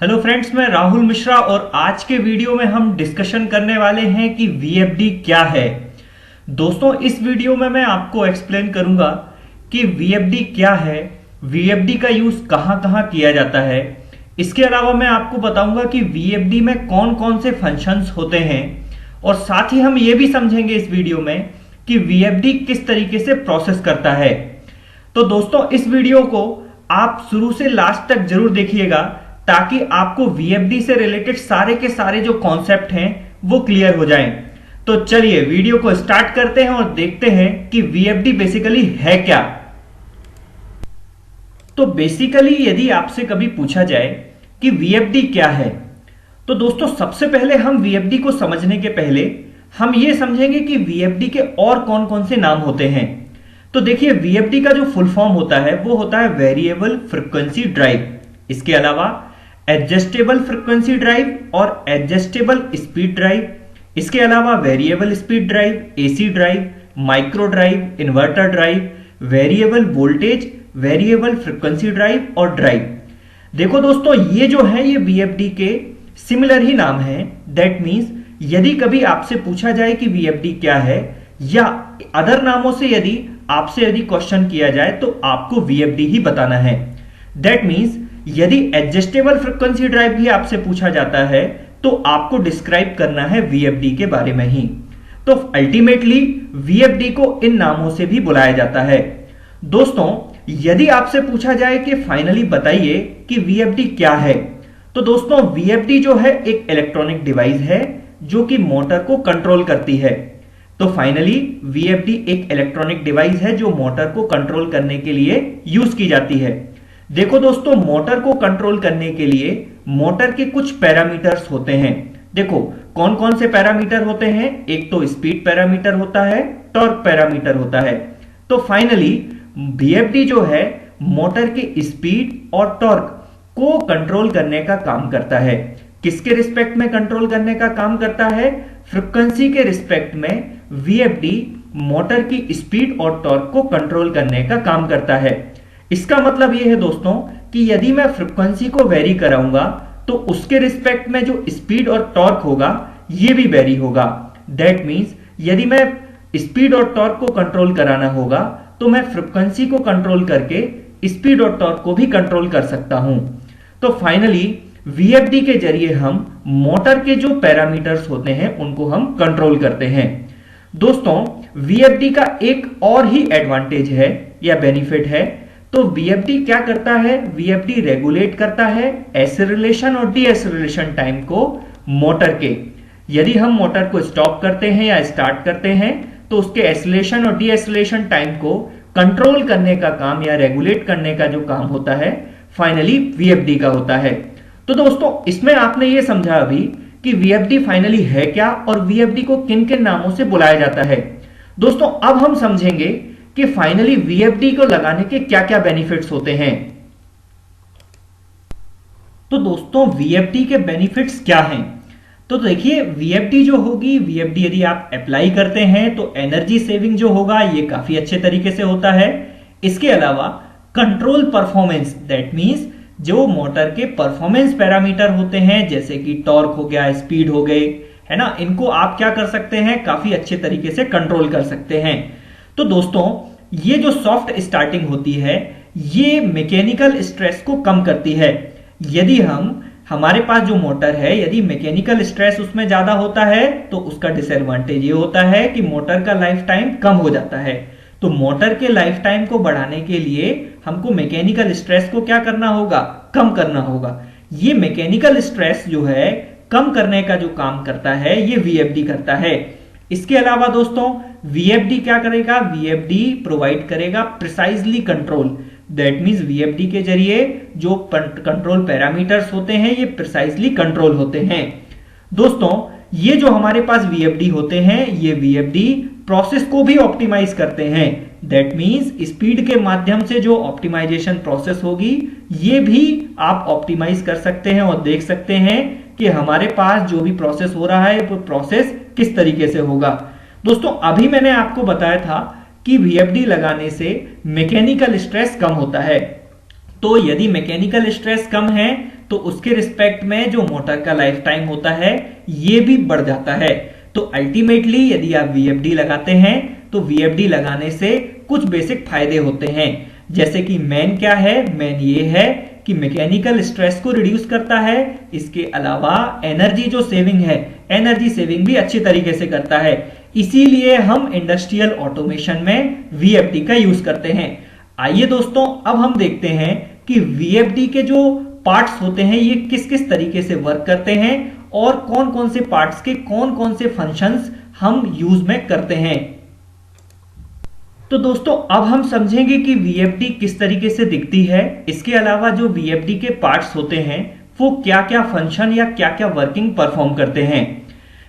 Hello friends, मैं राहुल मिश्रा और आज के वीडियो में हम डिस्कशन करने वाले हैं कि VFD क्या है। दोस्तों, इस वीडियो में मैं आपको एक्सप्लेन करूंगा कि VFD क्या है, VFD का यूज कहां कहां किया जाता है। इसके अलावा मैं आपको बताऊंगा कि VFD में कौन कौन से फंक्शंस होते हैं और साथ ही हम ये भी समझेंगे इस वीडियो में कि VFD किस तरीके से प्रोसेस करता है। तो दोस्तों, इस वीडियो को आप शुरू से लास्ट तक जरूर देखिएगा ताकि आपको VFD से रिलेटेड सारे के सारे जो कॉन्सेप्ट हैं वो क्लियर हो जाएं। तो चलिए वीडियो को स्टार्ट करते हैं और देखते हैं कि VFD बेसिकली है क्या। तो बेसिकली यदि आपसे कभी पूछा जाए कि VFD क्या है, तो दोस्तों सबसे पहले हम VFD को समझने के पहले हम ये समझेंगे कि VFD के और कौन कौन से नाम होते हैं। तो देखिए, VFD का जो फुल फॉर्म होता है वो होता है वेरिएबल फ्रीक्वेंसी ड्राइव। इसके अलावा एडजस्टेबल फ्रीक्वेंसी ड्राइव और एडजस्टेबल स्पीड ड्राइव। इसके अलावा variable speed drive, AC drive, micro drive, inverter drive, variable voltage, variable frequency drive और ड्राइव। देखो दोस्तों, ये जो है ये VFD के सिमिलर ही नाम है। दैट मीन्स यदि कभी आपसे पूछा जाए कि VFD क्या है या अदर नामों से यदि क्वेश्चन किया जाए तो आपको VFD ही बताना है। दैट मीन्स यदि एडजस्टेबल फ्रीक्वेंसी ड्राइव भी आपसे पूछा जाता है तो आपको डिस्क्राइब करना है VFD के बारे में ही। तो अल्टीमेटली VFD को इन नामों से भी बुलाया जाता है। दोस्तों, यदि आपसे पूछा जाए कि फाइनली बताइए कि VFD क्या है, तो दोस्तों VFD जो है एक इलेक्ट्रॉनिक डिवाइस है जो कि मोटर को कंट्रोल करती है। तो फाइनली VFD एक इलेक्ट्रॉनिक डिवाइस है जो मोटर को कंट्रोल करने के लिए यूज की जाती है। देखो दोस्तों, मोटर को कंट्रोल करने के लिए मोटर के कुछ पैरामीटर्स होते हैं। देखो कौन कौन से पैरामीटर होते हैं। एक तो स्पीड पैरामीटर होता है, टॉर्क पैरामीटर होता है। तो फाइनली VFD जो है मोटर के स्पीड और टॉर्क को कंट्रोल करने का काम करता है। किसके रिस्पेक्ट में कंट्रोल करने का काम करता है? फ्रीक्वेंसी के रिस्पेक्ट में VFD मोटर की स्पीड और टॉर्क को कंट्रोल करने का काम करता है। इसका मतलब यह है दोस्तों कि यदि मैं फ्रीक्वेंसी को वेरी कराऊंगा तो उसके रिस्पेक्ट में जो स्पीड और टॉर्क होगा यह भी वेरी होगा। दैट मींस यदि मैं स्पीड और टॉर्क को कंट्रोल कराना होगा तो मैं फ्रीक्वेंसी को कंट्रोल करके स्पीड और टॉर्क को भी कंट्रोल कर सकता हूं। तो फाइनली VFD के जरिए हम मोटर के जो पैरामीटर्स होते हैं उनको हम कंट्रोल करते हैं। दोस्तों, VFD का एक और ही एडवांटेज है या बेनिफिट है। तो VFD क्या करता है? VFD रेगुलेट करता है एसिलेशन और डीएसिलेशन टाइम को मोटर के। यदि हम मोटर को स्टॉप करते हैं या स्टार्ट करते हैं तो उसके एसिलेशन और डीएसिलेशन टाइम को कंट्रोल करने का काम या रेगुलेट करने का जो काम होता है फाइनली VFD का होता है। तो दोस्तों, इसमें आपने ये समझा अभी कि VFD फाइनली है क्या और VFD को किन किन नामों से बुलाया जाता है। दोस्तों, अब हम समझेंगे कि फाइनली VFD को लगाने के क्या क्या बेनिफिट्स होते हैं। तो दोस्तों, VFD के बेनिफिट्स क्या हैं? तो देखिए, VFD जो होगी, VFD यदि आप अप्लाई करते हैं तो एनर्जी सेविंग जो होगा ये काफी अच्छे तरीके से होता है। इसके अलावा कंट्रोल परफॉर्मेंस, दैट मींस जो मोटर के परफॉर्मेंस पैरामीटर होते हैं जैसे कि टॉर्क हो गया, स्पीड हो गए, है ना, इनको आप क्या कर सकते हैं? काफी अच्छे तरीके से कंट्रोल कर सकते हैं। तो दोस्तों, ये जो सॉफ्ट स्टार्टिंग होती है ये मैकेनिकल स्ट्रेस को कम करती है। यदि हमारे पास जो मोटर है यदि मैकेनिकल स्ट्रेस उसमें ज्यादा होता है तो उसका डिसएडवांटेज ये होता है कि मोटर का लाइफ टाइम कम हो जाता है। तो मोटर के लाइफ टाइम को बढ़ाने के लिए हमको मैकेनिकल स्ट्रेस को क्या करना होगा? कम करना होगा। ये मैकेनिकल स्ट्रेस जो है कम करने का जो काम करता है ये VFD करता है। इसके अलावा दोस्तों VFD क्या करेगा? VFD प्रोवाइड करेगा precisely control. That means VFD के जरिए जो कंट्रोल पैरामीटर्स होते हैं ये प्रिसाइजली कंट्रोल होते हैं। दोस्तों, ये जो हमारे पास VFD होते हैं ये VFD प्रोसेस को भी ऑप्टिमाइज करते हैं। दैट मींस स्पीड के माध्यम से जो ऑप्टिमाइजेशन प्रोसेस होगी ये भी आप ऑप्टिमाइज कर सकते हैं और देख सकते हैं कि हमारे पास जो भी प्रोसेस हो रहा है वो प्रोसेस किस तरीके से होगा। दोस्तों, अभी मैंने आपको बताया था कि VFD लगाने से मैकेनिकल स्ट्रेस कम होता है। तो यदि मैकेनिकल स्ट्रेस कम है तो उसके रिस्पेक्ट में जो मोटर का लाइफ टाइम होता है ये भी बढ़ जाता है। तो अल्टीमेटली यदि आप VFD लगाते हैं तो VFD लगाने से कुछ बेसिक फायदे होते हैं, जैसे कि मेन क्या है, मेन ये है कि मैकेनिकल स्ट्रेस को रिड्यूस करता है। इसके अलावा एनर्जी जो सेविंग है, एनर्जी सेविंग भी अच्छी तरीके से करता है। इसीलिए हम इंडस्ट्रियल ऑटोमेशन में VFD का यूज करते हैं। आइए दोस्तों अब हम देखते हैं कि VFD के जो पार्ट्स होते हैं ये किस किस तरीके से वर्क करते हैं और कौन कौन से पार्ट्स के कौन कौन से फंक्शंस हम यूज में करते हैं। तो दोस्तों अब हम समझेंगे कि VFD किस तरीके से दिखती है। इसके अलावा जो VFD के पार्ट्स होते हैं वो क्या क्या फंक्शन या क्या क्या वर्किंग परफॉर्म करते हैं।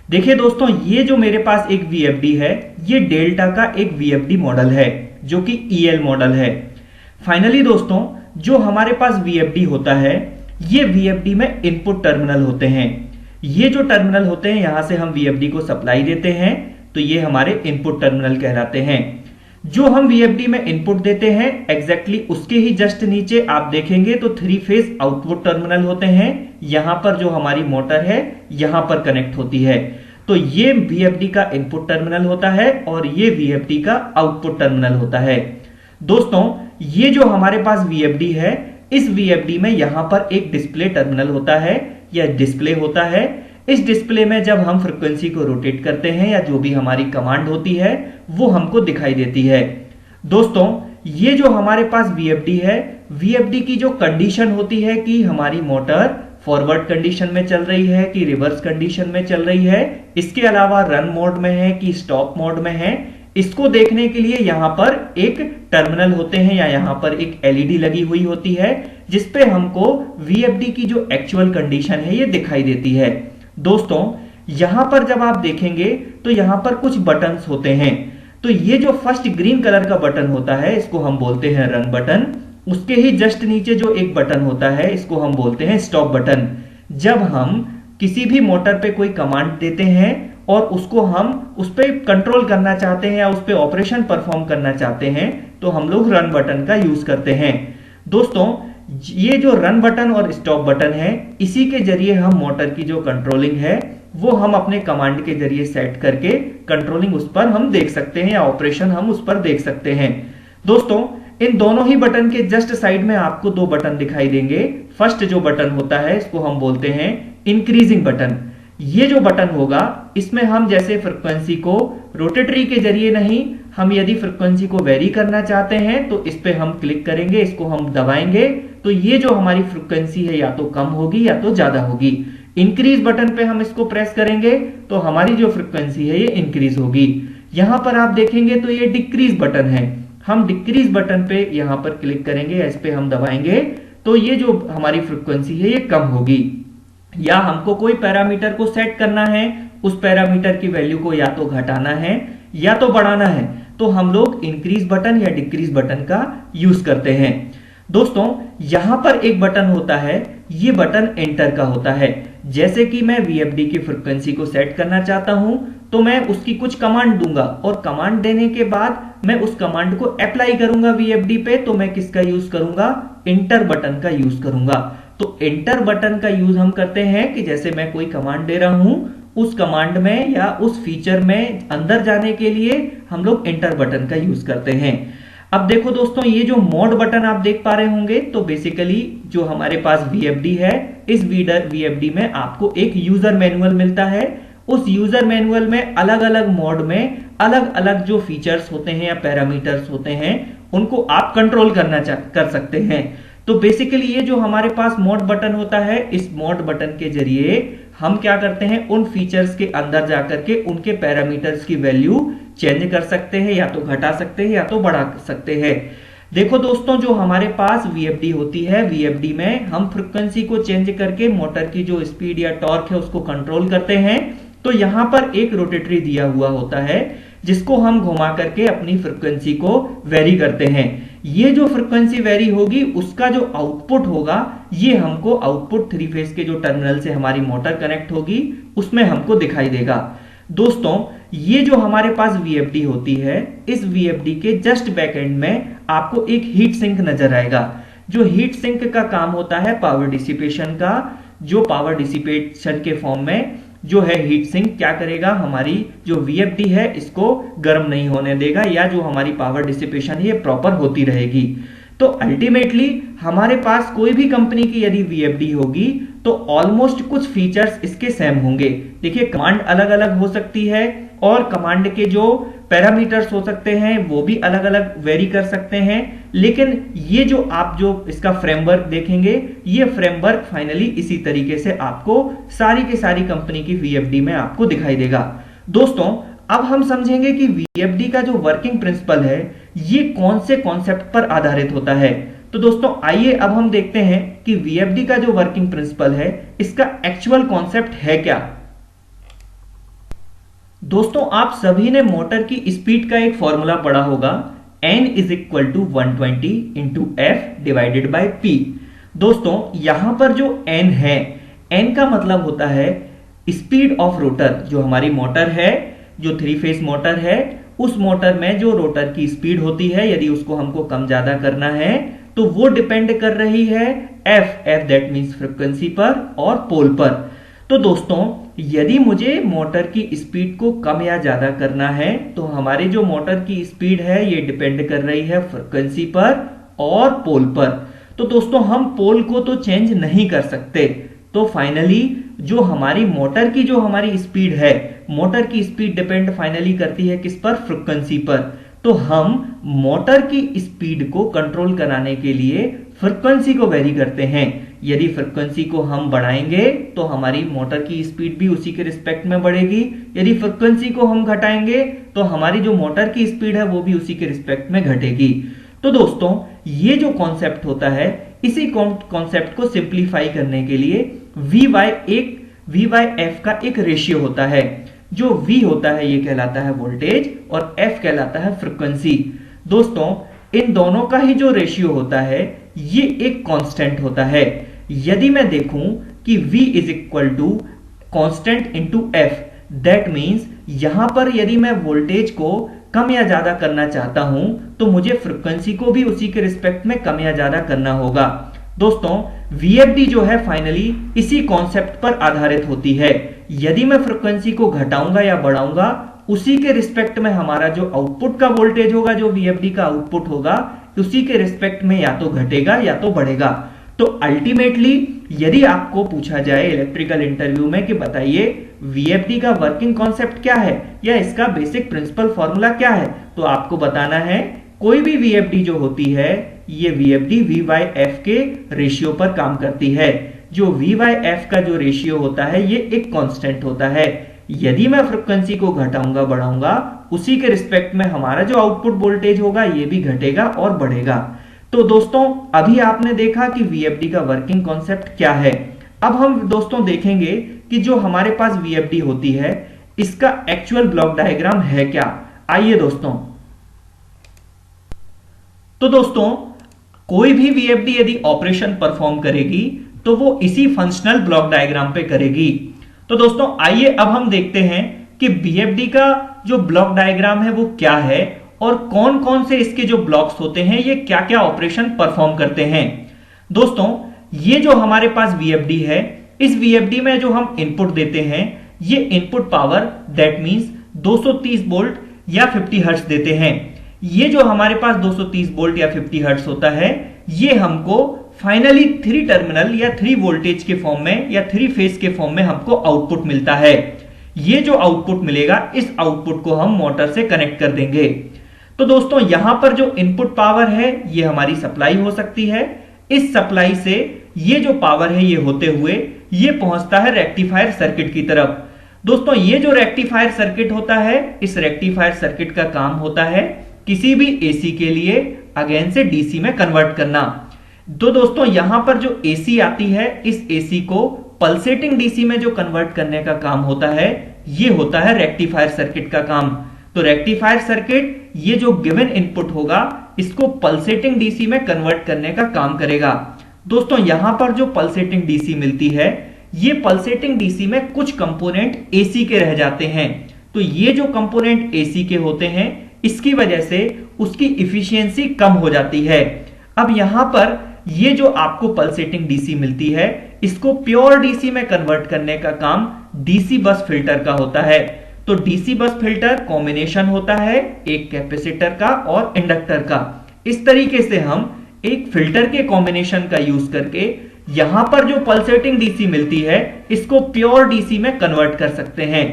देखिए दोस्तों, ये जो मेरे पास एक VFD है ये डेल्टा का एक VFD मॉडल है जो कि EL मॉडल है। फाइनली दोस्तों जो हमारे पास VFD होता है ये VFD में इनपुट टर्मिनल होते हैं। ये जो टर्मिनल होते हैं यहां से हम VFD को सप्लाई देते हैं, तो ये हमारे इनपुट टर्मिनल कहलाते हैं। जो हम VFD में इनपुट देते हैं एग्जैक्टली उसके ही जस्ट नीचे आप देखेंगे तो 3 फेज आउटपुट टर्मिनल होते हैं। यहां पर जो हमारी मोटर है यहां पर कनेक्ट होती है, तो ये VFD का इनपुट टर्मिनल होता है और ये VFD का आउटपुट टर्मिनल होता है। दोस्तों ये जो हमारे पास VFD है, इस VFD में यहां पर एक डिस्प्ले टर्मिनल होता है या डिस्प्ले होता है। इस डिस्प्ले में जब हम फ्रीक्वेंसी को रोटेट करते हैं या जो भी हमारी कमांड होती है वो हमको दिखाई देती है। दोस्तों ये जो हमारे पास VFD है, VFD की जो कंडीशन होती है कि हमारी मोटर फॉरवर्ड कंडीशन में चल रही है कि रिवर्स कंडीशन में चल रही है, इसके अलावा रन मोड में है कि स्टॉप मोड में है, इसको देखने के लिए यहां पर एक टर्मिनल होते हैं या यहां पर एक LED लगी हुई होती है जिसपे हमको VFD की जो एक्चुअल कंडीशन है ये दिखाई देती है। दोस्तों यहां पर जब आप देखेंगे तो यहां पर कुछ बटन्स होते हैं। तो ये जो फर्स्ट ग्रीन कलर का बटन होता है इसको हम बोलते हैं रन बटन। उसके ही जस्ट नीचे जो एक बटन होता है इसको हम बोलते हैं स्टॉप बटन। जब हम किसी भी मोटर पे कोई कमांड देते हैं और उसको हम उस पर कंट्रोल करना चाहते हैं या उस पर ऑपरेशन परफॉर्म करना चाहते हैं तो हम लोग रन बटन का यूज करते हैं। दोस्तों ये जो रन बटन और स्टॉप बटन है इसी के जरिए हम मोटर की जो कंट्रोलिंग है वो हम अपने कमांड के जरिए सेट करके कंट्रोलिंग उस पर हम देख सकते हैं या ऑपरेशन हम उस पर देख सकते हैं। दोस्तों इन दोनों ही बटन के जस्ट साइड में आपको 2 बटन दिखाई देंगे। फर्स्ट जो बटन होता है इसको हम बोलते हैं इंक्रीजिंग बटन। ये जो बटन होगा इसमें हम जैसे फ्रीक्वेंसी को रोटेटरी के जरिए नहीं, हम यदि फ्रीक्वेंसी को वेरी करना चाहते हैं तो इस पे हम क्लिक करेंगे, इसको हम दबाएंगे तो ये जो हमारी फ्रीक्वेंसी है या तो कम होगी या तो ज्यादा होगी। इंक्रीज बटन पे हम इसको प्रेस करेंगे तो हमारी जो फ्रीक्वेंसी है ये इंक्रीज होगी। यहां पर आप देखेंगे तो ये डिक्रीज बटन है, हम डिक्रीज बटन पे यहां पर क्लिक करेंगे, इस पे हम दबाएंगे तो ये जो हमारी फ्रीक्वेंसी है ये कम होगी। या हमको कोई पैरामीटर को सेट करना है, उस पैरामीटर की वैल्यू को या तो घटाना है या तो बढ़ाना है, तो हम लोग इंक्रीज बटन या डिक्रीज बटन का यूज करते हैं। दोस्तों यहां पर एक बटन होता है, ये बटन एंटर का होता है। जैसे कि मैं VFD की फ्रीक्वेंसी को सेट करना चाहता हूं तो मैं उसकी कुछ कमांड दूंगा और कमांड देने के बाद मैं उस कमांड को अप्लाई करूंगा VFD पे, तो मैं किसका यूज करूंगा, एंटर बटन का यूज करूंगा। तो एंटर बटन का यूज हम करते हैं कि जैसे मैं कोई कमांड दे रहा हूं उस कमांड में या उस फीचर में अंदर जाने के लिए हम लोग एंटर बटन का यूज करते हैं। अब देखो दोस्तों ये जो मोड बटन आप देख पा रहे होंगे तो बेसिकली जो हमारे पास VFD है, इस VFD में आपको एक यूजर मैनुअल मिलता है। उस यूजर मैनुअल में अलग अलग मोड में अलग अलग जो फीचर्स होते हैं या पैरामीटर्स होते हैं उनको आप कंट्रोल कर सकते हैं। तो बेसिकली ये जो हमारे पास मोड बटन होता है, इस मोड बटन के जरिए हम क्या करते हैं, उन फीचर्स के अंदर जाकर के उनके पैरामीटर्स की वैल्यू चेंज कर सकते हैं, या तो घटा सकते हैं या तो बढ़ा सकते हैं। देखो दोस्तों जो हमारे पास VFD होती है, VFD में हम फ्रीक्वेंसी को चेंज करके मोटर की जो स्पीड या टॉर्क है उसको कंट्रोल करते हैं। तो यहां पर एक रोटेटरी दिया हुआ होता है जिसको हम घुमा करके अपनी फ्रीक्वेंसी को वेरी करते हैं। ये जो फ्रीक्वेंसी वेरी होगी उसका जो आउटपुट होगा ये हमको आउटपुट 3 फेज के जो टर्मिनल से हमारी मोटर कनेक्ट होगी उसमें हमको दिखाई देगा। दोस्तों ये जो हमारे पास VFD होती है, इस VFD के जस्ट बैक एंड में आपको एक हीट सिंक नजर आएगा। जो हीट सिंक का काम होता है पावर डिसिपेशन का, जो पावर डिसिपेशन के फॉर्म में जो है हीट सिंक क्या करेगा, हमारी जो वीएफडी है इसको गर्म नहीं होने देगा, या जो हमारी पावर डिसिपेशन है ये प्रॉपर होती रहेगी। तो अल्टीमेटली हमारे पास कोई भी कंपनी की यदि वीएफडी होगी तो ऑलमोस्ट कुछ फीचर्स इसके सेम होंगे। देखिए कमांड अलग अलग हो सकती है और कमांड के जो पैरामीटर्स हो सकते हैं वो भी अलग अलग वेरी कर सकते हैं, लेकिन ये जो आप जो इसका फ्रेमवर्क देखेंगे ये फ्रेमवर्क फाइनली इसी तरीके से आपको सारी की सारी कंपनी की वीएफडी में आपको दिखाई देगा। दोस्तों अब हम समझेंगे कि वीएफडी का जो वर्किंग प्रिंसिपल है ये कौन से कॉन्सेप्ट पर आधारित होता है। तो दोस्तों आइए अब हम देखते हैं कि वीएफडी का जो वर्किंग प्रिंसिपल है इसका एक्चुअल कॉन्सेप्ट है क्या। दोस्तों आप सभी ने मोटर की स्पीड का एक फॉर्मूला पढ़ा होगा, N is equal to 120 into F divided by P। दोस्तों यहां पर जो N है, N का मतलब होता है स्पीड ऑफ रोटर। जो हमारी मोटर है, जो 3 फेज मोटर है, उस मोटर में जो रोटर की स्पीड होती है यदि उसको हमको कम ज्यादा करना है तो वो डिपेंड कर रही है एफ दैट मींस फ्रीक्वेंसी पर और पोल पर। तो दोस्तों यदि मुझे मोटर की स्पीड को कम या ज्यादा करना है तो हमारी जो मोटर की स्पीड है ये डिपेंड कर रही है फ्रीक्वेंसी पर और पोल पर। तो दोस्तों हम पोल को तो चेंज नहीं कर सकते, तो फाइनली जो हमारी मोटर की जो हमारी स्पीड है, मोटर की स्पीड डिपेंड फाइनली करती है किस पर, फ्रीक्वेंसी पर। तो हम मोटर की स्पीड को कंट्रोल कराने के लिए फ्रीक्वेंसी को वेरी करते हैं। यदि फ्रीक्वेंसी को हम बढ़ाएंगे तो हमारी मोटर की स्पीड भी उसी के रिस्पेक्ट में बढ़ेगी, यदि फ्रीक्वेंसी को हम घटाएंगे तो हमारी जो मोटर की स्पीड है वो भी उसी के रिस्पेक्ट में घटेगी। तो दोस्तों ये जो कॉन्सेप्ट होता है, इसी कॉन्सेप्ट को सिंप्लीफाई करने के लिए वी बाई एफ का एक रेशियो होता है। जो V होता है ये कहलाता है वोल्टेज और F कहलाता है फ्रीक्वेंसी। दोस्तों इन दोनों का ही जो रेशियो होता है ये एक कांस्टेंट होता है। यदि मैं देखूं कि V is equal to constant into F, that means यहां पर यदि मैं वोल्टेज को कम या ज्यादा करना चाहता हूं तो मुझे फ्रीक्वेंसी को भी उसी के रिस्पेक्ट में कम या ज्यादा करना होगा। दोस्तों वीएफडी जो है फाइनली इसी कॉन्सेप्ट पर आधारित होती है। यदि मैं फ्रीक्वेंसी को घटाऊंगा या बढ़ाऊंगा उसी के रिस्पेक्ट में हमारा जो आउटपुट का वोल्टेज होगा, जो वीएफडी का आउटपुट होगा, उसी के रिस्पेक्ट में या तो घटेगा या तो बढ़ेगा। तो अल्टीमेटली यदि आपको पूछा जाए इलेक्ट्रिकल इंटरव्यू में कि बताइए वीएफडी का वर्किंग कॉन्सेप्ट क्या है या इसका बेसिक प्रिंसिपल फॉर्मूला क्या है, तो आपको बताना है कोई भी वीएफडी जो होती है ये वीएफडी वी बाई एफ के रेशियो पर काम करती है। जो वी बाई एफ का जो रेशियो होता है ये एक कांस्टेंट होता है। यदि मैं फ्रीक्वेंसी को घटाऊंगा बढ़ाऊंगा उसी के रिस्पेक्ट में हमारा जो आउटपुट वोल्टेज होगा ये भी घटेगा और बढ़ेगा। तो दोस्तों अभी आपने देखा कि वीएफडी का वर्किंग कॉन्सेप्ट क्या है। अब हम दोस्तों देखेंगे कि जो हमारे पास वीएफडी होती है इसका एक्चुअल ब्लॉक डायग्राम है क्या। आइए दोस्तों, तो दोस्तों कोई भी वीएफडी यदि ऑपरेशन परफॉर्म करेगी तो वो इसी फंक्शनल ब्लॉक डायग्राम पे करेगी। तो दोस्तों आइए अब हम देखते हैं कि वीएफडी का जो ब्लॉक डायग्राम है वो क्या है और कौन कौन से इसके जो ब्लॉक्स होते हैं ये क्या क्या ऑपरेशन परफॉर्म करते हैं। दोस्तों ये जो हमारे पास वीएफडी है, इस वीएफडी में जो हम इनपुट देते हैं ये input power that means 230 volt या 50 हर्ट्ज देते हैं। ये जो हमारे पास 230 वोल्ट या 50 हर्ट्ज होता है ये हमको फाइनली 3 टर्मिनल या 3 वोल्टेज के फॉर्म में या 3 फेज के फॉर्म में हमको आउटपुट मिलता है। ये जो आउटपुट मिलेगा इस आउटपुट को हम मोटर से कनेक्ट कर देंगे। तो दोस्तों यहां पर जो इनपुट पावर है ये हमारी सप्लाई हो सकती है। इस सप्लाई से ये जो पावर है ये होते हुए ये पहुंचता है रेक्टिफायर सर्किट की तरफ। दोस्तों ये जो रेक्टिफायर सर्किट होता है, इस रेक्टिफायर सर्किट का काम होता है किसी भी एसी के लिए अगेन से डीसी में कन्वर्ट करना। तो दोस्तों यहां पर जो एसी आती है इस एसी को पल्सेटिंग डीसी में जो कन्वर्ट करने का काम होता है ये होता है रेक्टिफायर सर्किट का काम। तो रेक्टिफायर सर्किट ये जो गिवन इनपुट होगा इसको पल्सेटिंग डीसी में कन्वर्ट करने का काम करेगा। दोस्तों यहां पर जो पल्सेटिंग डीसी मिलती है ये पल्सेटिंग डीसी में कुछ कंपोनेंट एसी के रह जाते हैं। तो ये जो कंपोनेंट एसी के होते हैं इसकी वजह से उसकी इफिशियंसी कम हो जाती है। अब यहां पर ये जो आपको पल्सेटिंग डीसी मिलती है, इसको प्योर डीसी में कन्वर्ट करने का काम डीसी बस फिल्टर का होता है। तो डीसी बस फिल्टर कॉम्बिनेशन होता है एक कैपेसिटर का और इंडक्टर का। इस तरीके से हम एक फिल्टर के कॉम्बिनेशन का यूज करके यहां पर जो पल्सेटिंग डीसी मिलती है इसको प्योर डीसी में कन्वर्ट कर सकते हैं।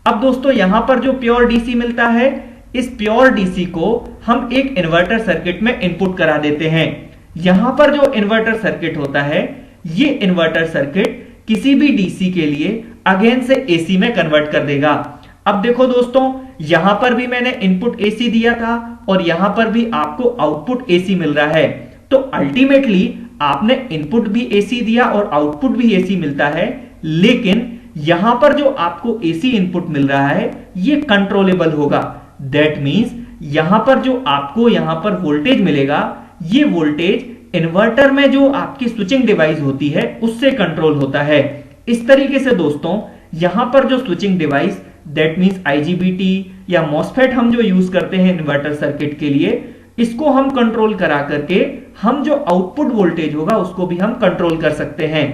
अब दोस्तों यहां पर जो प्योर डीसी मिलता है, इस प्योर डीसी को हम एक इन्वर्टर सर्किट में इनपुट करा देते हैं। यहां पर जो इन्वर्टर सर्किट होता है, ये इन्वर्टर सर्किट किसी भी डीसी के लिए अगेन से एसी में कन्वर्ट कर देगा। अब देखो दोस्तों, यहां पर भी मैंने इनपुट एसी दिया था और यहां पर भी आपको आउटपुट एसी मिल रहा है। तो अल्टीमेटली आपने इनपुट भी एसी दिया और आउटपुट भी एसी मिलता है, लेकिन यहां पर जो आपको एसी इनपुट मिल रहा है ये कंट्रोलेबल होगा। दैट मींस यहां पर जो आपको यहां पर वोल्टेज मिलेगा, ये वोल्टेज इन्वर्टर में जो आपकी स्विचिंग डिवाइस होती है उससे कंट्रोल होता है। इस तरीके से दोस्तों यहां पर जो switching device, that means IGBT या मॉसफेट हम जो यूज करते हैं इन्वर्टर सर्किट के लिए, इसको हम कंट्रोल करा करके हम जो आउटपुट वोल्टेज होगा उसको भी हम कंट्रोल कर सकते हैं।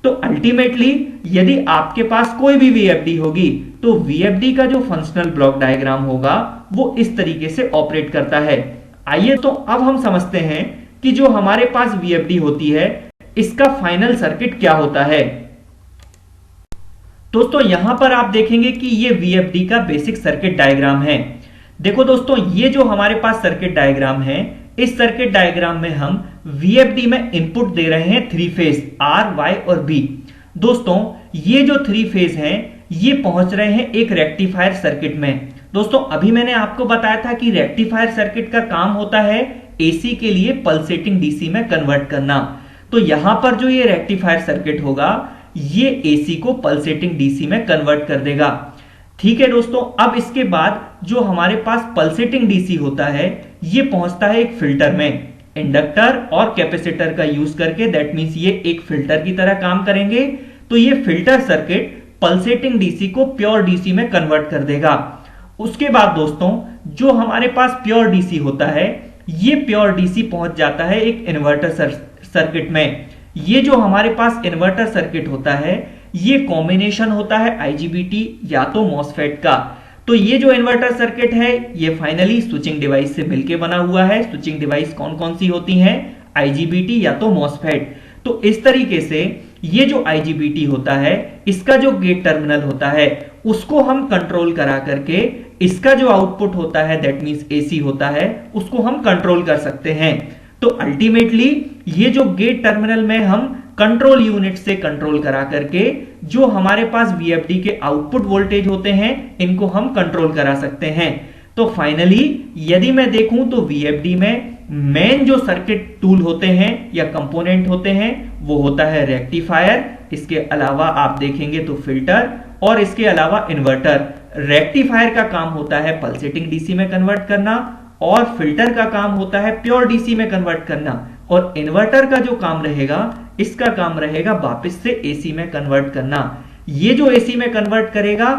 तो अल्टीमेटली यदि आपके पास कोई भी वीएफडी होगी तो वीएफडी का जो फंक्शनल ब्लॉक डायग्राम होगा वो इस तरीके से ऑपरेट करता है। आइए तो अब हम समझते हैं कि जो हमारे पास वीएफडी होती है इसका फाइनल सर्किट क्या होता है। दोस्तों यहां पर आप देखेंगे कि ये वीएफडी का बेसिक सर्किट डायग्राम है। देखो दोस्तों, ये जो हमारे पास सर्किट डायग्राम है, इस सर्किट डायग्राम में हम वीएफडी में इनपुट दे रहे हैं थ्री फेज आर, वाई और बी। दोस्तों ये जो थ्री फेज हैं ये पहुंच रहे हैं एक रेक्टिफायर सर्किट में। दोस्तों अभी मैंने आपको बताया था कि रेक्टिफायर सर्किट का काम होता है एसी के लिए पल्सेटिंग डीसी में कन्वर्ट करना। तो यहां पर जो ये रेक्टिफायर सर्किट होगा ये एसी को पल्सेटिंग डीसी में कन्वर्ट कर देगा। ठीक है दोस्तों, अब इसके बाद जो हमारे पास पल्सेटिंग डीसी होता है ये पहुंचता है एक फिल्टर में, इंडक्टर और कैपेसिटर का यूज करके। दैट मींस ये एक फिल्टर की तरह काम करेंगे। तो ये फिल्टर सर्किट पल्सेटिंग डीसी को प्योर डीसी में कन्वर्ट कर देगा। उसके बाद दोस्तों जो हमारे पास प्योर डीसी होता है, ये प्योर डीसी पहुंच जाता है एक इन्वर्टर सर्किट में। ये जो हमारे पास इन्वर्टर सर्किट होता है ये कॉम्बिनेशन होता है आईजीबीटी या तो मॉसफेट का। तो ये जो इन्वर्टर सर्किट है ये फाइनली स्विचिंग डिवाइस से मिलकर बना हुआ है। स्विचिंग डिवाइस कौन कौन सी होती हैं? आईजीबीटी या तो मॉसफेट। तो इस तरीके से ये जो आईजीबीटी होता है इसका जो गेट टर्मिनल होता है उसको हम कंट्रोल करा करके इसका जो आउटपुट होता है दैट मींस एसी होता है उसको हम कंट्रोल कर सकते हैं। तो अल्टीमेटली ये जो गेट टर्मिनल में हम कंट्रोल यूनिट से कंट्रोल करा करके जो हमारे पास वीएफडी के आउटपुट वोल्टेज होते हैं इनको हम कंट्रोल करा सकते हैं। तो फाइनली यदि मैं देखूं तो वीएफडी में मेन जो सर्किट टूल होते हैं या कंपोनेंट होते हैं वो होता है रेक्टिफायर, इसके अलावा आप देखेंगे तो फिल्टर और इसके अलावा इन्वर्टर। रेक्टिफायर का काम होता है पल्सेटिंग डीसी में कन्वर्ट करना और फिल्टर का काम होता है प्योर डीसी में कन्वर्ट करना, और इन्वर्टर का जो काम रहेगा इसका काम रहेगा वापस से एसी में कन्वर्ट करना। ये जो एसी में कन्वर्ट करेगा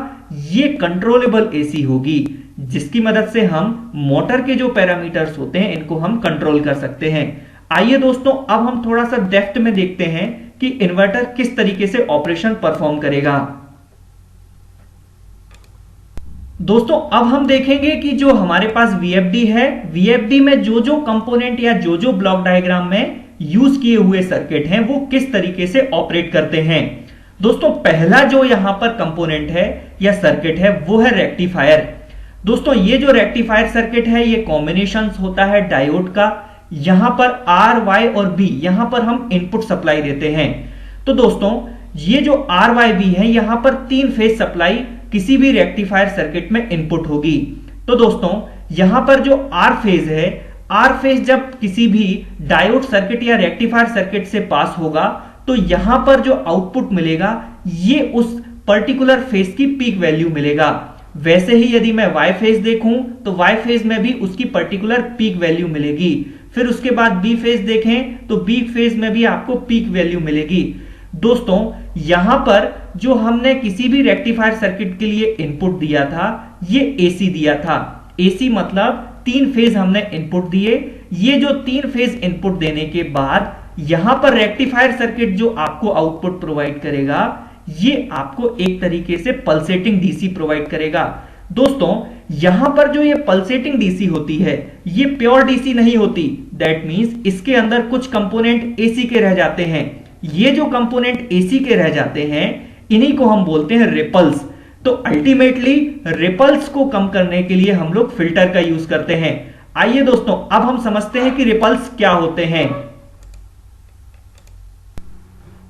ये कंट्रोलेबल एसी होगी जिसकी मदद से हम मोटर के जो पैरामीटर्स होते हैं इनको हम कंट्रोल कर सकते हैं। आइए दोस्तों अब हम थोड़ा सा डेप्थ में देखते हैं कि इन्वर्टर किस तरीके से ऑपरेशन परफॉर्म करेगा। दोस्तों अब हम देखेंगे कि जो हमारे पास वीएफडी है, वीएफडी में जो जो कंपोनेंट या जो जो ब्लॉक डायग्राम में यूज किए हुए सर्किट हैं वो किस तरीके से ऑपरेट करते हैं। दोस्तों पहला जो यहां पर कंपोनेंट है या सर्किट है वो है रेक्टिफायर। दोस्तों ये जो रेक्टिफायर सर्किट है ये कॉम्बिनेशन होता है डायोड का। यहां पर आर, वाई और बी यहां पर हम इनपुट सप्लाई देते हैं। तो दोस्तों ये जो आर, वाई, बी है यहां पर तीन फेज सप्लाई किसी भी रेक्टिफायर सर्किट में इनपुट होगी। तो दोस्तों यहां पर जो आर फेज है, आर फेज जब किसी भी डायोड सर्किट या रेक्टिफायर सर्किट से पास होगा तो यहां पर जो आउटपुट मिलेगा ये उस पर्टिकुलर फेज की पीक वैल्यू मिलेगा। वैसे ही यदि मैं वाई फेज देखूं तो वाई फेज में भी उसकी पर्टिकुलर पीक वैल्यू मिलेगी। फिर उसके बाद बी फेज देखें तो बी फेज में भी आपको पीक वैल्यू मिलेगी। दोस्तों यहां पर जो हमने किसी भी रेक्टिफायर सर्किट के लिए इनपुट दिया था ये एसी दिया था। एसी मतलब तीन फेज हमने इनपुट दिए। ये जो तीन फेज इनपुट देने के बाद यहां पर रेक्टिफायर सर्किट जो आपको आउटपुट प्रोवाइड करेगा, ये आपको एक तरीके से पल्सेटिंग डीसी प्रोवाइड करेगा। दोस्तों यहां पर जो ये पल्सेटिंग डीसी होती है, ये प्योर डीसी नहीं होती। दैट मींस इसके अंदर कुछ कंपोनेंट एसी के रह जाते हैं। ये जो कंपोनेंट एसी के रह जाते हैं, इन्हीं को हम बोलते हैं रिपल्स। तो अल्टीमेटली रिपल्स को कम करने के लिए हम लोग फिल्टर का यूज करते हैं। आइए दोस्तों अब हम समझते हैं कि रिपल्स क्या होते हैं।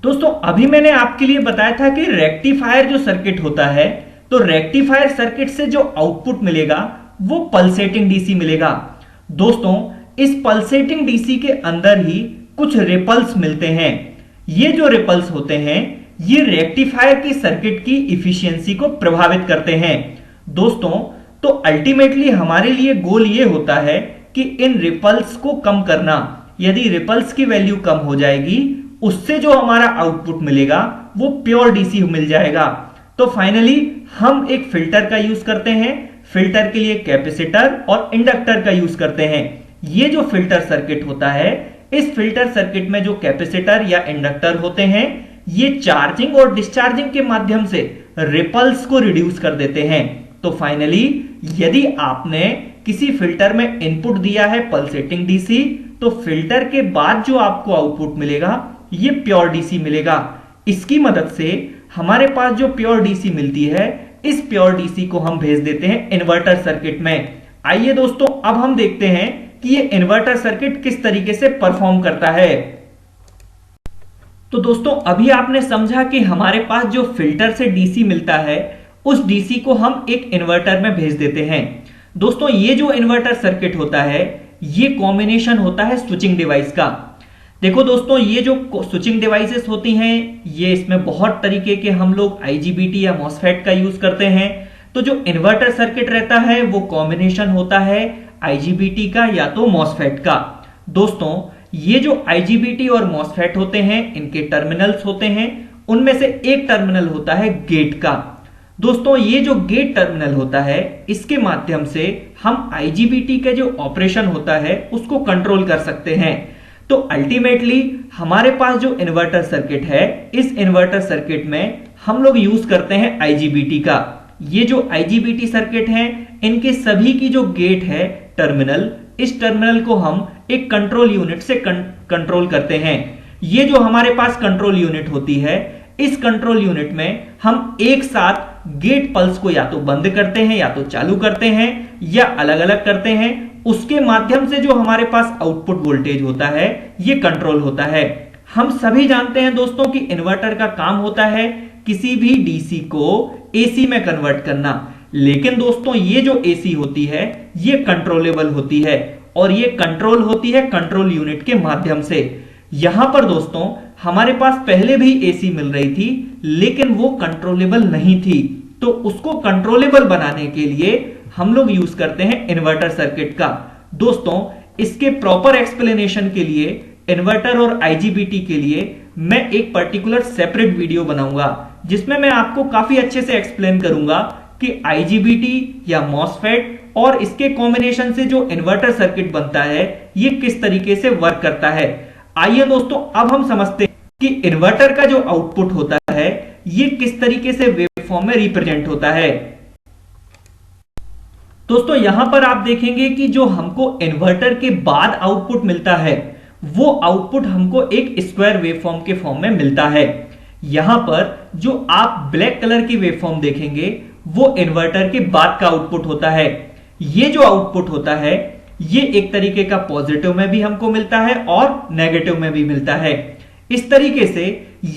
दोस्तों अभी मैंने आपके लिए बताया था कि रेक्टिफायर जो सर्किट होता है, तो रेक्टिफायर सर्किट से जो आउटपुट मिलेगा वो पल्सेटिंग डीसी मिलेगा। दोस्तों इस पल्सेटिंग डीसी के अंदर ही कुछ रिपल्स मिलते हैं। ये जो रिपल्स होते हैं, ये रेक्टिफायर की सर्किट की इफिशियंसी को प्रभावित करते हैं। दोस्तों तो अल्टीमेटली हमारे लिए गोल ये होता है कि इन रिपल्स को कम करना। यदि रिपल्स की वैल्यू कम हो जाएगी, उससे जो हमारा आउटपुट मिलेगा वो प्योर डीसी मिल जाएगा। तो फाइनली हम एक फिल्टर का यूज करते हैं। फिल्टर के लिए कैपेसिटर और इंडक्टर का यूज करते हैं। ये जो फिल्टर सर्किट होता है, इस फिल्टर सर्किट में जो कैपेसिटर या इंडक्टर होते हैं, ये चार्जिंग और डिस्चार्जिंग के माध्यम से रिपल्स को रिड्यूस कर देते हैं। तो फाइनली यदि आपने किसी फिल्टर में इनपुट दिया है पल्सेटिंग डीसी, तो फिल्टर के बाद जो आपको आउटपुट मिलेगा ये प्योर डीसी मिलेगा। इसकी मदद से हमारे पास जो प्योर डीसी मिलती है, इस प्योर डीसी को हम भेज देते हैं इन्वर्टर सर्किट में। आइए दोस्तों अब हम देखते हैं कि ये इन्वर्टर सर्किट किस तरीके से परफॉर्म करता है। तो दोस्तों अभी आपने समझा कि हमारे पास जो फिल्टर से डीसी मिलता है, उस डीसी को हम एक इन्वर्टर में भेज देते हैं। दोस्तों ये जो इन्वर्टर सर्किट होता है, ये कॉम्बिनेशन होता है स्विचिंग डिवाइस का। देखो दोस्तों ये जो स्विचिंग डिवाइसेस होती हैं, ये इसमें बहुत तरीके के हम लोग आईजीबीटी या मॉसफेट का यूज करते हैं। तो जो इन्वर्टर सर्किट रहता है वो कॉम्बिनेशन होता है आईजीबीटी का या तो मॉसफेट का। दोस्तों ये जो आईजीबीटी और मॉसफेट होते हैं, इनके टर्मिनल्स होते हैं, उनमें से एक टर्मिनल होता है गेट का। दोस्तों ये जो गेट टर्मिनल होता है, इसके माध्यम से हम आईजीबीटी का जो ऑपरेशन होता है उसको कंट्रोल कर सकते हैं। तो अल्टीमेटली हमारे पास जो इन्वर्टर सर्किट है, इस इन्वर्टर सर्किट में हम लोग यूज करते हैं आईजीबीटी का। ये जो आईजीबीटी सर्किट है, इनके सभी की जो गेट है टर्मिनल, इस टर्मिनल को हम एक कंट्रोल यूनिट से कंट्रोल करते हैं। ये जो हमारे पास कंट्रोल यूनिट होती है, इस कंट्रोल यूनिट में हम एक साथ गेट पल्स को या तो बंद करते हैं या तो चालू करते हैं या अलग अलग करते हैं। उसके माध्यम से जो हमारे पास आउटपुट वोल्टेज होता है, ये कंट्रोल होता है। हम सभी जानते हैं दोस्तों कि इन्वर्टर का काम होता है किसी भी डीसी को एसी में कन्वर्ट करना। लेकिन दोस्तों ये जो एसी होती है, ये कंट्रोलेबल होती है और ये कंट्रोल होती है कंट्रोल यूनिट के माध्यम से। यहां पर दोस्तों हमारे पास पहले भी एसी मिल रही थी, लेकिन वो कंट्रोलेबल नहीं थी। तो उसको कंट्रोलेबल बनाने के लिए हम लोग यूज करते हैं इन्वर्टर सर्किट का। दोस्तों इसके प्रॉपर एक्सप्लेनेशन के लिए, इन्वर्टर और आईजीबीटी के लिए मैं एक पर्टिकुलर सेपरेट वीडियो बनाऊंगा, जिसमें मैं आपको काफी अच्छे से एक्सप्लेन करूंगा कि आईजीबीटी या मॉसफेट और इसके कॉम्बिनेशन से जो इन्वर्टर सर्किट बनता है, ये किस तरीके से वर्क करता है। आइए दोस्तों अब हम समझते हैं कि इन्वर्टर का जो आउटपुट होता है, ये किस तरीके से वेवफॉर्म में रिप्रेजेंट होता है। दोस्तों यहां पर आप देखेंगे कि जो हमको इन्वर्टर के बाद आउटपुट मिलता है, वो आउटपुट हमको एक स्क्वायर वेवफॉर्म के फॉर्म में मिलता है। यहां पर जो आप ब्लैक कलर की वेवफॉर्म देखेंगे, वो इन्वर्टर के बाद का आउटपुट होता है। ये जो आउटपुट होता है, ये एक तरीके का पॉजिटिव में भी हमको मिलता है और नेगेटिव में भी मिलता है। इस तरीके से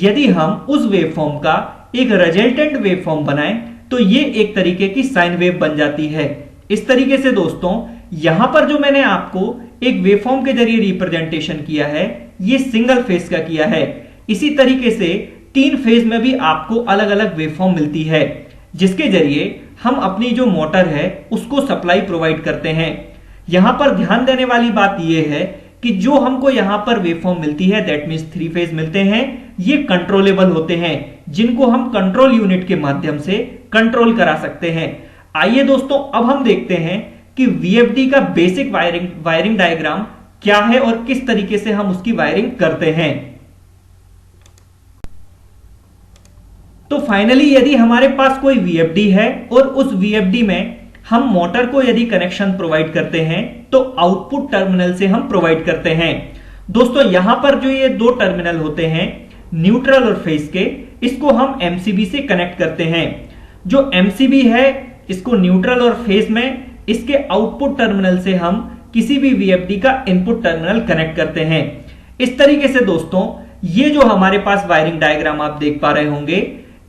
यदि हम उस वेवफॉर्म का एक रिजल्टेंट वेवफॉर्म बनाएं, तो ये एक तरीके की साइन वेव बन जाती है। इस तरीके से दोस्तों यहां पर जो मैंने आपको एक वेवफॉर्म के जरिए रिप्रेजेंटेशन किया है, ये सिंगल फेज का किया है। इसी तरीके से 3 फेज में भी आपको अलग अलग वेवफॉर्म मिलती है, जिसके जरिए हम अपनी जो मोटर है उसको सप्लाई प्रोवाइड करते हैं। यहां पर ध्यान देने वाली बात यह है कि जो हमको यहां पर वेवफॉर्म मिलती है, दैट मींस 3 फेज मिलते हैं, ये कंट्रोलेबल होते हैं, जिनको हम कंट्रोल यूनिट के माध्यम से कंट्रोल करा सकते हैं। आइए दोस्तों अब हम देखते हैं कि वीएफडी का बेसिक वायरिंग डायग्राम क्या है और किस तरीके से हम उसकी वायरिंग करते हैं। तो फाइनली यदि हमारे पास कोई वीएफडी है और उस वीएफडी में हम मोटर को यदि कनेक्शन प्रोवाइड करते हैं तो आउटपुट टर्मिनल से हम प्रोवाइड करते हैं। दोस्तों यहां पर जो ये दो टर्मिनल होते हैं न्यूट्रल और फेज के, इसको हम एमसीबी से कनेक्ट करते हैं। जो एमसीबी है इसको न्यूट्रल और फेज में इसके आउटपुट टर्मिनल से हम किसी भी वीएफडी का इनपुट टर्मिनल कनेक्ट करते हैं। इस तरीके से दोस्तों ये जो हमारे पास वायरिंग डायग्राम आप देख पा रहे होंगे,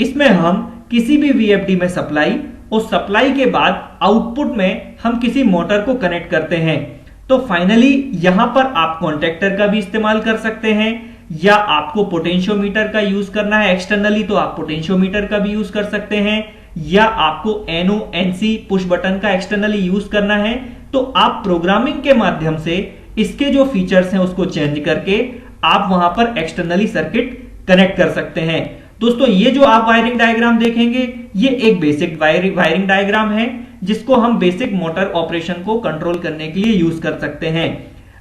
इसमें हम किसी भी वीएफडी में सप्लाई और सप्लाई के बाद आउटपुट में हम किसी मोटर को कनेक्ट करते हैं। तो फाइनली यहां पर आप कॉन्टेक्टर का भी इस्तेमाल कर सकते हैं, या आपको पोटेंशियोमीटर का यूज करना है एक्सटर्नली तो आप पोटेंशियोमीटर का भी यूज कर सकते हैं, या आपको एनओ एनसी पुश बटन का एक्सटर्नली यूज करना है तो आप प्रोग्रामिंग के माध्यम से इसके जो फीचर्स हैं उसको चेंज करके आप वहां पर एक्सटर्नली सर्किट कनेक्ट कर सकते हैं। दोस्तों ये जो आप वायरिंग डायग्राम देखेंगे ये एक बेसिक वायरिंग डायग्राम है जिसको हम बेसिक मोटर ऑपरेशन को कंट्रोल करने के लिए यूज कर सकते हैं।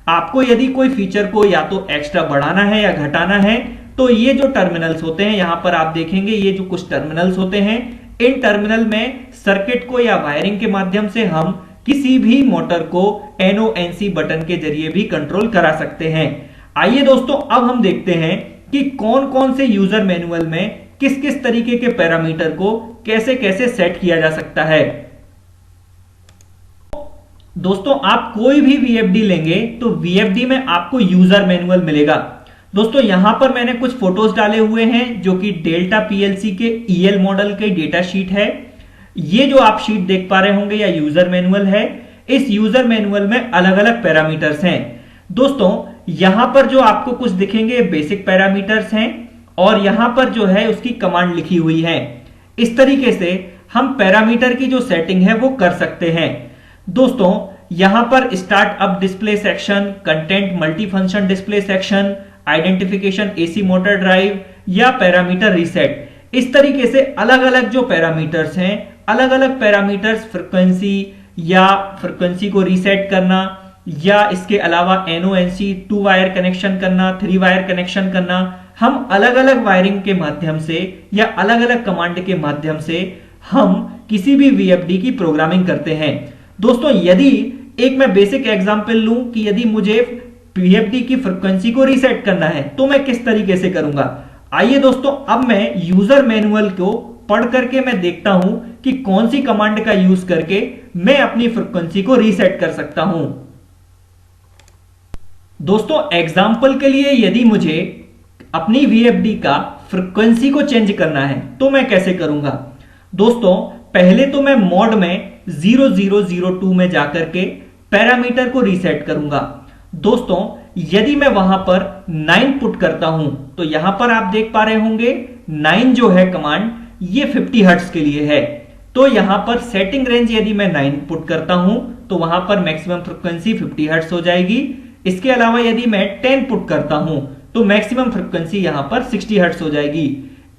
आपको यदि कोई फीचर को या तो एक्स्ट्रा बढ़ाना है या घटाना है तो ये जो टर्मिनल्स होते हैं यहां पर आप देखेंगे ये जो कुछ टर्मिनल्स होते हैं, इन टर्मिनल में सर्किट को या वायरिंग के माध्यम से हम किसी भी मोटर को एनओएनसी बटन के जरिए भी कंट्रोल करा सकते हैं। आइए दोस्तों अब हम देखते हैं कि कौन कौन से यूजर मैनुअल में किस किस तरीके के पैरामीटर को कैसे कैसे सेट किया जा सकता है। दोस्तों आप कोई भी वीएफडी लेंगे तो वीएफडी में आपको यूजर मैनुअल मिलेगा। दोस्तों यहां पर मैंने कुछ फोटोज डाले हुए हैं जो कि डेल्टा पीएलसी के ईएल मॉडल के डेटा शीट है। ये जो आप शीट देख पा रहे होंगे या यूजर मैनुअल है, इस यूजर मैनुअल में अलग अलग पैरामीटर्स हैं। दोस्तों यहां पर जो आपको कुछ दिखेंगे बेसिक पैरामीटर्स हैं और यहां पर जो है उसकी कमांड लिखी हुई है। इस तरीके से हम पैरामीटर की जो सेटिंग है वो कर सकते हैं। दोस्तों यहां पर start up display section, content multi function display section, identification AC motor drive या पैरामीटर रीसेट, इस तरीके से अलग अलग जो पैरामीटर्स हैं, अलग अलग पैरामीटर्स फ्रीक्वेंसी या फ्रीक्वेंसी को रीसेट करना या इसके अलावा एनओएनसी 2 वायर कनेक्शन करना, 3 वायर कनेक्शन करना, हम अलग अलग वायरिंग के माध्यम से या अलग अलग कमांड के माध्यम से हम किसी भी वीएफडी की प्रोग्रामिंग करते हैं। दोस्तों यदि एक मैं बेसिक एग्जांपल लूं कि यदि मुझे वीएफडी की फ्रीक्वेंसी को रीसेट करना है तो मैं किस तरीके से करूंगा। आइए दोस्तों अब मैं यूजर मैनुअल को पढ़ करके मैं देखता हूं कि कौन सी कमांड का यूज करके मैं अपनी फ्रीक्वेंसी को रीसेट कर सकता हूं। दोस्तों एग्जांपल के लिए यदि मुझे अपनी वीएफडी का फ्रीक्वेंसी को चेंज करना है तो मैं कैसे करूंगा। दोस्तों पहले तो मैं मोड में 0002 में जाकर के पैरामीटर को रीसेट करूंगा। दोस्तों यदि मैं वहां पर 9 पुट करता हूं तो यहां पर आप देख पा रहे होंगे 9 जो है कमांड ये 50 हर्ट्ज के लिए है। तो यहां पर सेटिंग रेंज यदि मैं 9 पुट करता हूं तो वहां पर मैक्सिमम फ्रीक्वेंसी 50 हर्ट्ज हो जाएगी। इसके अलावा यदि मैं 10 पुट करता हूं तो मैक्सिमम फ्रीक्वेंसी यहां पर 60 हर्ट्ज हो जाएगी।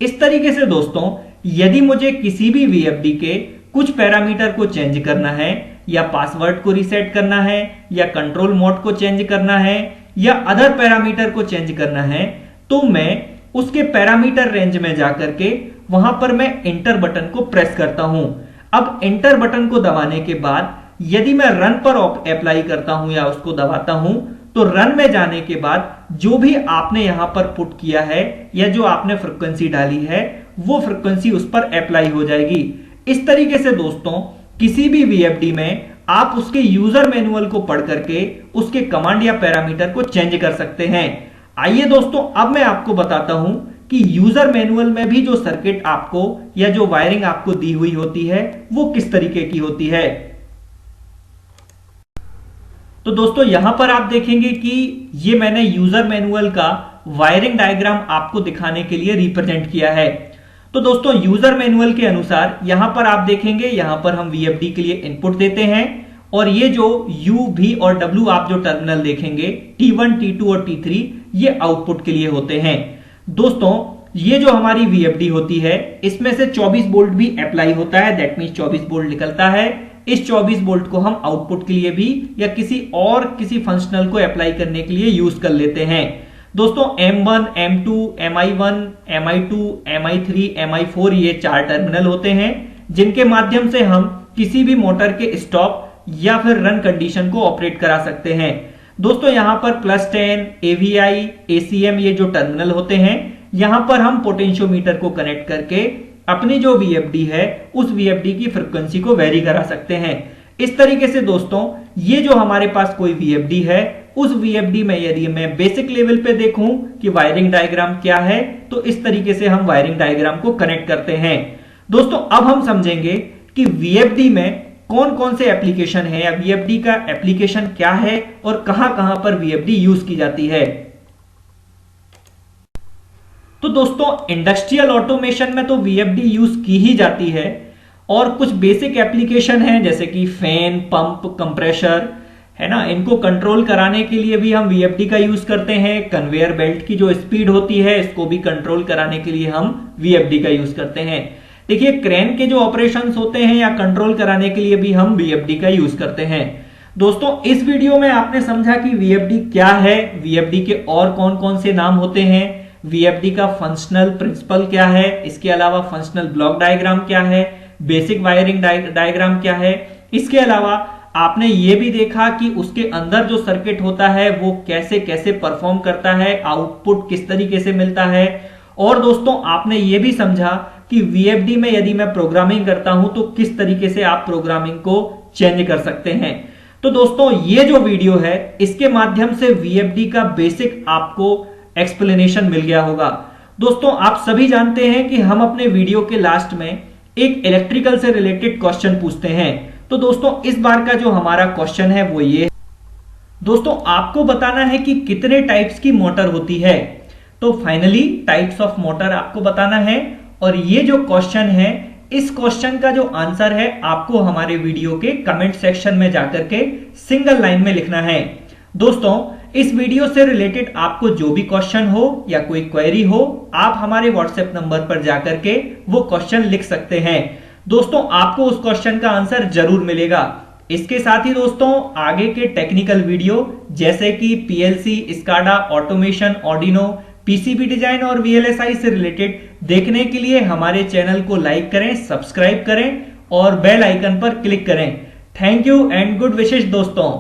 इस तरीके से दोस्तों यदि मुझे किसी भी वीएफडी के कुछ पैरामीटर को चेंज करना है या पासवर्ड को रीसेट करना है या कंट्रोल मोड को चेंज करना है या अदर पैरामीटर को चेंज करना है तो मैं उसके पैरामीटर रेंज में जाकर के वहां पर मैं एंटर बटन को प्रेस करता हूं। अब एंटर बटन को दबाने के बाद यदि मैं रन पर अप्लाई करता हूं या उसको दबाता हूं तो रन में जाने के बाद जो भी आपने यहां पर पुट किया है या जो आपने फ्रीक्वेंसी डाली है वो फ्रीक्वेंसी उस पर अप्लाई हो जाएगी। इस तरीके से दोस्तों किसी भी वीएफडी में आप उसके यूजर मैनुअल को पढ़ करके उसके कमांड या पैरामीटर को चेंज कर सकते हैं। आइए दोस्तों अब मैं आपको बताता हूं कि यूजर मैनुअल में भी जो सर्किट आपको या जो वायरिंग आपको दी हुई होती है वो किस तरीके की होती है। तो दोस्तों यहां पर आप देखेंगे कि ये मैंने यूजर मैनुअल का वायरिंग डायग्राम आपको दिखाने के लिए रिप्रेजेंट किया है। तो दोस्तों यूजर मैनुअल के अनुसार यहां पर आप देखेंगे यहां पर हम वीएफडी के लिए इनपुट देते हैं और ये जो U, V और W आप जो टर्मिनल देखेंगे T1, T2 और T3 ये आउटपुट के लिए होते हैं। दोस्तों ये जो हमारी VFD होती है इसमें से 24 वोल्ट भी अप्लाई होता है, दैट मींस 24 वोल्ट निकलता है। इस 24 वोल्ट को हम आउटपुट के लिए भी या किसी फंक्शनल को अप्लाई करने के लिए यूज कर लेते हैं। दोस्तों M1, M2, Mi1, Mi2, Mi3, Mi4 ये 4 टर्मिनल होते हैं जिनके माध्यम से हम किसी भी मोटर के स्टॉप या फिर रन कंडीशन को ऑपरेट करा सकते हैं। दोस्तों यहां पर +10, AVI, ACM ये जो टर्मिनल होते हैं, यहां पर हम पोटेंशियोमीटर को कनेक्ट करके अपनी जो VFD है उस VFD की फ्रीक्वेंसी को वेरी करा सकते हैं। इस तरीके से दोस्तों ये जो हमारे पास कोई VFD है, उस VFD में यदि मैं बेसिक लेवल पे देखूं कि वायरिंग डायग्राम क्या है, तो इस तरीके से हम वायरिंग डायग्राम को कनेक्ट करते हैं। दोस्तों अब हम समझेंगे कि VFD में कौन कौन से एप्लीकेशन है या VFD का एप्लीकेशन क्या है और कहां कहां पर VFD यूज की जाती है। तो दोस्तों इंडस्ट्रियल ऑटोमेशन में तो VFD यूज की ही जाती है और कुछ बेसिक एप्लीकेशन है जैसे कि फैन, पंप, कंप्रेसर है ना, इनको कंट्रोल कराने के लिए भी हम VFD का यूज करते हैं। कन्वेयर बेल्ट की जो स्पीड होती है इसको भी कंट्रोल कराने के लिए हम VFD का यूज करते हैं। देखिए क्रेन के जो ऑपरेशंस होते हैं या कंट्रोल कराने के लिए भी हम VFD का यूज करते हैं। दोस्तों इस वीडियो में आपने समझा कि VFD क्या है, VFD के और कौन कौन से नाम होते हैं, VFD का फंक्शनल प्रिंसिपल क्या है, इसके अलावा फंक्शनल ब्लॉक डायग्राम क्या है, बेसिक वायरिंग डायग्राम क्या है। इसके अलावा आपने ये भी देखा कि उसके अंदर जो सर्किट होता है वो कैसे कैसे परफॉर्म करता है, आउटपुट किस तरीके से मिलता है। और दोस्तों आपने ये भी समझा कि VFD में यदि मैं प्रोग्रामिंग करता हूं तो किस तरीके से आप प्रोग्रामिंग को चेंज कर सकते हैं। तो दोस्तों ये जो वीडियो है इसके माध्यम से VFD का बेसिक आपको एक्सप्लेनेशन मिल गया होगा। दोस्तों आप सभी जानते हैं कि हम अपने वीडियो के लास्ट में एक इलेक्ट्रिकल से रिलेटेड क्वेश्चन पूछते हैं। तो दोस्तों इस बार का जो हमारा क्वेश्चन है वो ये, दोस्तों आपको बताना है कि कितने टाइप्स की मोटर होती है। तो फाइनली टाइप्स ऑफ मोटर आपको बताना है और ये जो क्वेश्चन है इस क्वेश्चन का जो आंसर है आपको हमारे वीडियो के कमेंट सेक्शन में जाकर के सिंगल लाइन में लिखना है। दोस्तों इस वीडियो से रिलेटेड आपको जो भी क्वेश्चन हो या कोई क्वेरी हो, आप हमारे व्हाट्सएप नंबर पर जाकर के वो क्वेश्चन लिख सकते हैं। दोस्तों आपको उस क्वेश्चन का आंसर जरूर मिलेगा। इसके साथ ही दोस्तों आगे के टेक्निकल वीडियो जैसे कि PLC, SCADA, automation, Arduino, PCB design और VLSI से रिलेटेड देखने के लिए हमारे चैनल को लाइक करें, सब्सक्राइब करें और बेल आइकन पर क्लिक करें। थैंक यू एंड गुड विशेष दोस्तों।